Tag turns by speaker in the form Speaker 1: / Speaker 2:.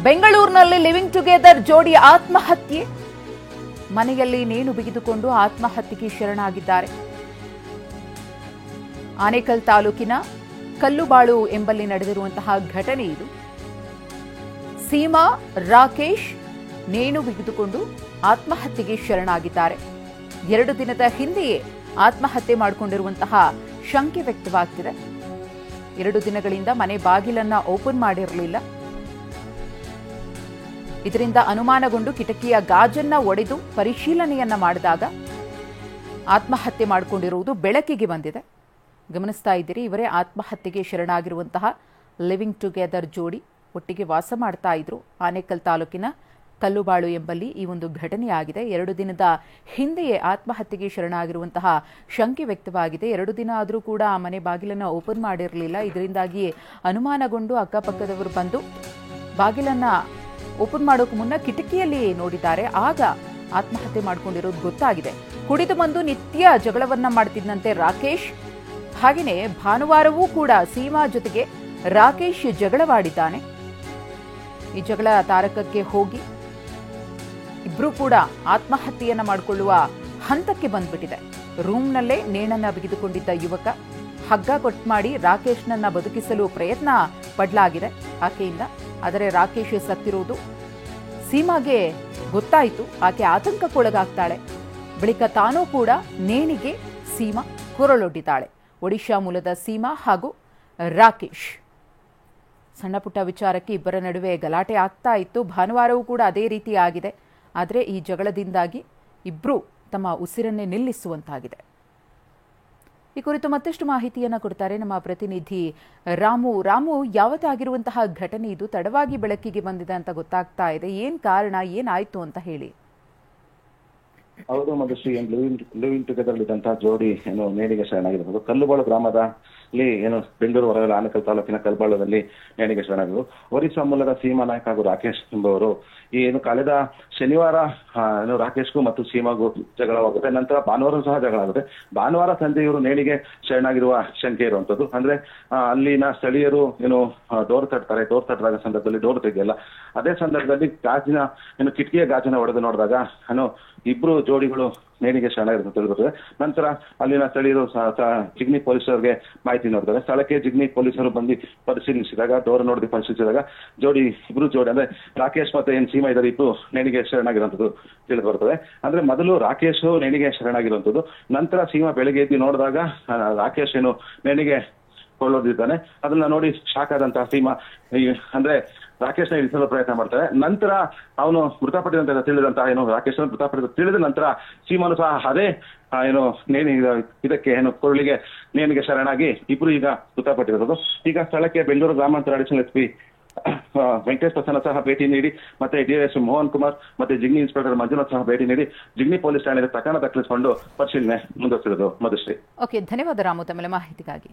Speaker 1: ಬೆಂಗಳೂರಿನಲ್ಲಿ living together ಜೋಡಿ ಆತ್ಮಹತ್ಯೆ. ಮನೆಯಲ್ಲಿ ನೇಣು ಬಿಗಿದುಕೊಂಡು ಆತ್ಮಹತ್ಯೆಗೆ ಶರಣಾಗಿದ್ದಾರೆ. ಆನೇಕಲ್ ತಾಲೂಕಿನ ಕಲ್ಲುಬಾಳು ಎಂಬಲ್ಲಿ ನಡೆದಿರುವಂತಹ ಘಟನೆ ಇದು. ಸೀಮಾ, ರಾಕೇಶ್ ನೇಣು ಬಿಗಿದುಕೊಂಡು ಆತ್ಮಹತ್ಯೆಗೆ ಶರಣಾಗಿದ್ದಾರೆ. 2 ದಿನದ ಹಿಂದೆಯೇ ಆತ್ಮಹತ್ಯೆ ಮಾಡಿಕೊಂಡಿರುವಂತಹ ಶಂಕೆ ವ್ಯಕ್ತವಾಗ್ತಿದೆ. 2 ದಿನಗಳಿಂದ ಮನೆ ಬಾಗಿಲನ್ನ ಓಪನ್ ಮಾಡಿರಲಿಲ್ಲ. ಇದರಿಂದ ಅನುಮಾನಗೊಂಡು ಕಿಟಕಿಯ ಗಾಜನ್ನ ಒಡೆದು ಪರಿಶೀಲನೆಯನ್ನ ಮಾಡಿದಾಗ ಆತ್ಮಹತ್ಯೆ ಮಾಡಿಕೊಂಡಿರುವುದು ಬೆಳಕಿಗೆ ಬಂದಿದೆ. ಗಮನಿಸ್ತಾ ಇದ್ದೀರಿ, ಇವರೇ ಆತ್ಮಹತ್ಯೆಗೆ ಶರಣಾಗಿರುವಂತಹ ಲಿವಿಂಗ್ ಟುಗೆದರ್ ಜೋಡಿ. ಒಟ್ಟಿಗೆ ವಾಸ ಮಾಡ್ತಾ ಇದ್ರು. ಆನೇಕಲ್ ತಾಲೂಕಿನ ಕಲ್ಲುಬಾಳು ಎಂಬಲ್ಲಿ ಈ ಒಂದು ಘಟನೆಯಾಗಿದೆ. 2 ದಿನದ ಹಿಂದೆಯೇ ಆತ್ಮಹತ್ಯೆಗೆ ಶರಣಾಗಿರುವಂತಹ ಶಂಕೆ ವ್ಯಕ್ತವಾಗಿದೆ. 2 ದಿನ ಆದರೂ ಕೂಡ ಆ ಮನೆ ಬಾಗಿಲನ್ನು ಓಪನ್ ಮಾಡಿರಲಿಲ್ಲ. ಇದರಿಂದಾಗಿ ಅನುಮಾನಗೊಂಡು ಅಕ್ಕಪಕ್ಕದವರು ಬಂದು ಬಾಗಿಲನ್ನ ಓಪನ್ ಮಾಡೋಕೆ ಮುನ್ನ ಕಿಟಕಿಯಲ್ಲಿ ನೋಡಿದ್ದಾರೆ. ಆಗ ಆತ್ಮಹತ್ಯೆ ಮಾಡಿಕೊಂಡಿರೋದು ಗೊತ್ತಾಗಿದೆ. ಕುಡಿದು ಬಂದು ನಿತ್ಯ ಜಗಳವನ್ನ ಮಾಡ್ತಿದ್ದಂತೆ ರಾಕೇಶ್. ಹಾಗೆಯೇ ಭಾನುವಾರವೂ ಕೂಡ ಸೀಮಾ ಜೊತೆಗೆ ರಾಕೇಶ್ ಜಗಳವಾಡಿದ್ದಾನೆ. ಈ ಜಗಳ ತಾರಕಕ್ಕೆ ಹೋಗಿ ಇಬ್ರು ಕೂಡ ಆತ್ಮಹತ್ಯೆಯನ್ನ ಮಾಡಿಕೊಳ್ಳುವ ಹಂತಕ್ಕೆ ಬಂದ್ಬಿಟ್ಟಿದೆ. ರೂಮ್ನಲ್ಲೇ ನೇಣನ್ನ ಬಿಗಿದುಕೊಂಡಿದ್ದ ಯುವಕ ಹಗ್ಗ ಕೊಟ್ಟು ಮಾಡಿ ರಾಕೇಶ್ನನ್ನ ಬದುಕಿಸಲು ಪ್ರಯತ್ನ ಪಡಲಾಗಿದೆ ಆಕೆಯಿಂದ. ಆದರೆ ರಾಕೇಶ್ ಸತ್ತಿರುವುದು ಸೀಮಾಗೆ ಗೊತ್ತಾಯಿತು. ಆಕೆ ಆತಂಕಕ್ಕೊಳಗಾಗ್ತಾಳೆ. ಬಳಿಕ ತಾನೂ ಕೂಡ ನೇಣಿಗೆ ಸೀಮಾ ಕೊರಳೊಡ್ಡಿದ್ದಾಳೆ. ಒಡಿಶಾ ಮೂಲದ ಸೀಮಾ ಹಾಗೂ ರಾಕೇಶ್. ಸಣ್ಣ ಪುಟ್ಟ ವಿಚಾರಕ್ಕೆ ಇಬ್ಬರ ನಡುವೆ ಗಲಾಟೆ ಆಗ್ತಾ ಇತ್ತು. ಭಾನುವಾರವೂ ಕೂಡ ಅದೇ ರೀತಿ ಆಗಿದೆ. ಆದರೆ ಈ ಜಗಳದಿಂದಾಗಿ ಇಬ್ಬರು ತಮ್ಮ ಉಸಿರನ್ನೇ ನಿಲ್ಲಿಸುವಂತಾಗಿದೆ. ಈ ಕುರಿತು ಮತ್ತಷ್ಟು ಮಾಹಿತಿಯನ್ನು ಕೊಡ್ತಾರೆ ನಮ್ಮ ಪ್ರತಿನಿಧಿ ರಾಮು. ಯಾವತ್ತಾಗಿರುವಂತಹ ಘಟನೆ ಇದು? ತಡವಾಗಿ ಬೆಳಕಿಗೆ ಬಂದಿದೆ ಅಂತ ಗೊತ್ತಾಗ್ತಾ ಇದೆ. ಏನ್ ಕಾರಣ, ಏನಾಯ್ತು ಅಂತ ಹೇಳಿ.
Speaker 2: ಹೌದು ಮಧುಶ್ರೀ, ಲಿವಿಂಗ್ ಟುಗೆದರ್ ಇದ್ದಂತಹ ಜೋಡಿ ನೇಣಿಗೆ ಶರಣಾಗಿರೋದು ಕಲ್ಲುಬಾಳು ಗ್ರಾಮದಲ್ಲಿ ಬೆಂಗಳೂರು ಹೊರಗಡೆ ಆನೇಕಲ್ ತಾಲೂಕಿನ ಕಲ್ಲುಬಾಳದಲ್ಲಿ ನೇಣಿಗೆ ಶರಣಾಗಿದ್ರು. ಒರಿಸ್ಸಾ ಮೂಲದ ಸೀಮಾ ನಾಯ್ಕ ಹಾಗೂ ರಾಕೇಶ್ ಎಂಬುವರು ಕಳೆದ ಶನಿವಾರ ರಾಕೇಶ್ಗೂ ಮತ್ತು ಸೀಮಾಗೂ ಜಗಳವಾಗುತ್ತೆ. ನಂತರ ಭಾನುವಾರ ಸಹ ಜಗಳ ಆಗುತ್ತೆ. ಭಾನುವಾರ ಸಂಜೆ ಇವರು ನೇಣಿಗೆ ಶರಣಾಗಿರುವ ಶಂಕೆ ಇರುವಂತದ್ದು. ಅಂದ್ರೆ ಅಲ್ಲಿನ ಸ್ಥಳೀಯರು ಡೋರ್ ತಟ್ತಾರೆ. ಡೋರ್ ತಟ್ಟದಾಗ ಸಂದರ್ಭದಲ್ಲಿ ಡೋರ್ ತೆಗೆಯಲ್ಲ. ಅದೇ ಸಂದರ್ಭದಲ್ಲಿ ಗಾಜಿನ ಕಿಟಕಿಯ ಗಾಜಿನ ಒಡೆದು ನೋಡಿದಾಗ ಇಬ್ರು ಜೋಡಿಗಳು ನೇಣಿಗೆ ಶರಣಾಗಿರೋದು ತಿಳಿದುಬರ್ತದೆ. ನಂತರ ಅಲ್ಲಿನ ಸ್ಥಳೀಯರು ಜಿಗ್ನಿ ಪೊಲೀಸರಿಗೆ ಮಾಹಿತಿ ನೋಡಿದ್ದಾರೆ. ಸ್ಥಳಕ್ಕೆ ಜಿಗ್ನಿ ಪೊಲೀಸರು ಬಂದು ಪರಿಶೀಲಿಸಿದಾಗ, ಡೋರ್ ನೋಡಿ ಪರಿಶೀಲಿಸಿದಾಗ ಇಬ್ರು ಜೋಡಿ ಅಂದ್ರೆ ರಾಕೇಶ್ ಮತ್ತೆ ಸೀಮಾ ಇದ್ದಾರೆ, ಇಬ್ರು ನೇಣಿಗೆ ಶರಣಾಗಿರುವಂತದ್ದು ತಿಳಿದು ಬರ್ತದೆ. ಅಂದ್ರೆ ಮೊದಲು ರಾಕೇಶ್ ನೇಣಿಗೆ ಶರಣಾಗಿರುವಂತದ್ದು. ನಂತರ ಸೀಮಾ ಬೆಳಗ್ಗೆ ಎದ್ದು ನೋಡಿದಾಗ ರಾಕೇಶ್ ನೇಣಿಗೆ ಕೊಳ್ಳೋದಿದ್ದಾನೆ. ಅದನ್ನ ನೋಡಿ ಶಾಕ್ ಆದಂತಹ ಸೀಮಾ ಅಂದ್ರೆ ರಾಕೇಶ್ನ ಇಳಿಸಲು ಪ್ರಯತ್ನ ಮಾಡ್ತಾರೆ. ನಂತರ ಅವನು ಮೃತಪಟ್ಟಿದಂತ ತಿಳಿದಂತಹ ರಾಕೇಶ್ ಮೃತಪಟ್ಟಿದ ತಿಳಿದ ನಂತರ ಸೀಮಾನು ಸಹ ಅದೇ ಇದಕ್ಕೆ ಕೊರಳಿಗೆ ನೇಣಿಗೆ ಶರಣಾಗಿ ಇಬ್ರು ಈಗ ಮೃತಪಟ್ಟಿರೋದು. ಈಗ ಸ್ಥಳಕ್ಕೆ ಬೆಂಗಳೂರು ಗ್ರಾಮಾಂತರ ಅಡಿಷನಲ್ ಎಸ್ಪಿ ವೆಂಕಟೇಶ್ ಪ್ರಸನ್ನ ಸಹ ಭೇಟಿ ನೀಡಿ, ಮತ್ತೆ ಡಿಎಸ್ ಮೋಹನ್ ಕುಮಾರ್ ಮತ್ತೆ ಜಿಗ್ನಿ ಇನ್ಸ್ಪೆಕ್ಟರ್ ಮಂಜುನಾಥ್ ಸಹ ಭೇಟಿ ನೀಡಿ ಜಿಗ್ನಿ ಪೊಲೀಸ್ ಠಾಣೆಗೆ ಪ್ರಕರಣ ದಾಖಲಿಸಿಕೊಂಡು ಪರಿಶೀಲನೆ ಮುಂದುವರೆಸಿರೋದು. ಮಧುಶ್ರೀ.
Speaker 1: ಓಕೆ, ಧನ್ಯವಾದ ರಾಮು ತಮ್ಮ ಮಾಹಿತಿಗಾಗಿ.